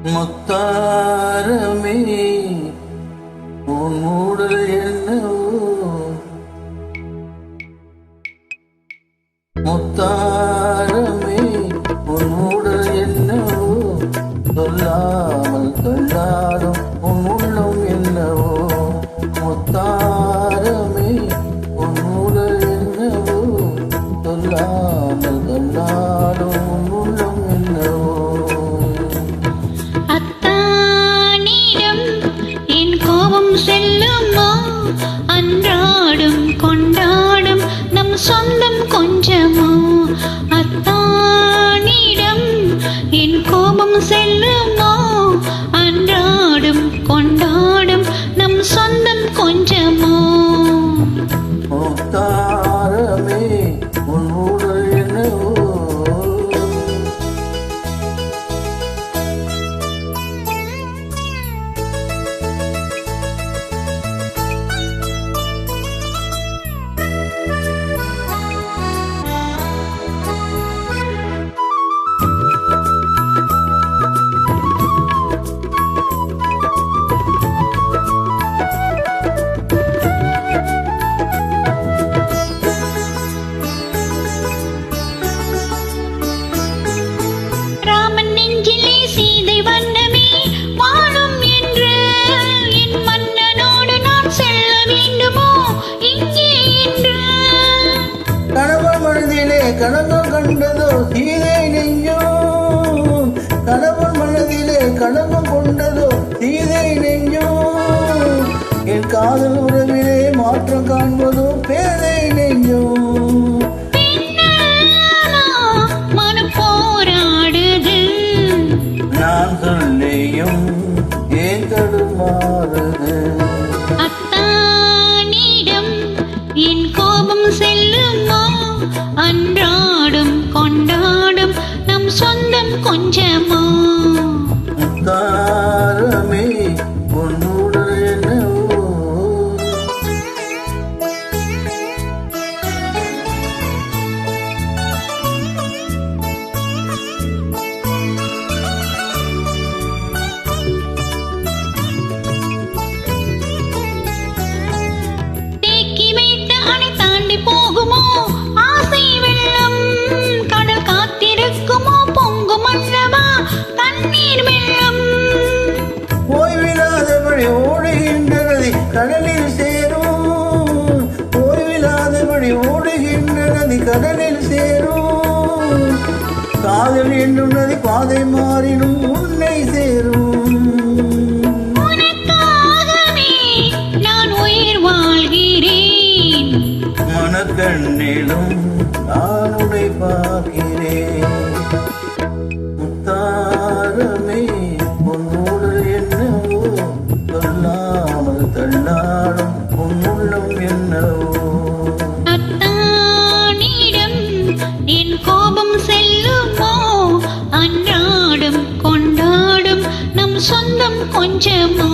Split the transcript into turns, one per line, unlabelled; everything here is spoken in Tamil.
முத்தாரமே உன் மூடல் என்னவோ முத்தாரமே உன் மூடல் என்னவோ சொல்லாமல் கண்டாடும் உன் உள்ளம் என்னவோ முத்தாரமே உன் மூடல் என்னவோ சொல்லாமல் கண்டாடும் உன் உள்ளம் என்னவோ
செல்லுமா அன்றாடும் கொண்டாடும் நம் சொந்தம் கொஞ்சமோ அத்தானிடம் என் கோபம் செல்லுமா அன்றாடும் கொண்டாடும் நம் சொந்தம் கொஞ்சமோ
முத்தாரமே உன் மூடல் என்னவோ கனவு கண்டதோ சீதை நெஞ்சோ கணவன் மனதிலே கனவு கொண்டதோ சீதை நெஞ்சோ என் காதல் உறவிலே மாற்றம் காண்பதோ பேதை நெஞ்சோ
மனம் போராடுது
நான் சொல்லியும் ஏன் தடுமாறுது
அத்தானிடம் என் கோபம் செல்லுமா அன்றாடும் கொண்டாடும் நம் சொந்தம் கொஞ்சமோ
முத்தாரமே உன் மூடல் என்னவோ
தேக்கி வைத்த அணை தாண்டி போகுமோ ஆசை வெள்ளம் கடல் காத்திருக்குமோ பொங்கும் அல்லவா தண்ணீர் வெள்ளம்
ஓய்வில்லாதபடி ஓடுகின்றனதி கடலில் சேரும் ஓய்வில்லாதபடி ஓடுகின்றனதி கடலில் சேரும் காதல் என்னும் நதி பாதை மாறினும் உன்னை சேரும்
உனக்காகவே நான் உயிர் வாழ்கிறேன்
மனக்கண்ணிலும் நான் உன்னை பார்க்கிறேன் முத்தாரமே உன் மூடல் என்னவோ சொல்லாமல் தள்ளாடும் உன் உள்ளம் என்னவோ
அத்தானிடம் என் கோபம் செல்லுமோ அன்றாடும் கொண்டாடும் நம் சொந்தம் கொஞ்சமோ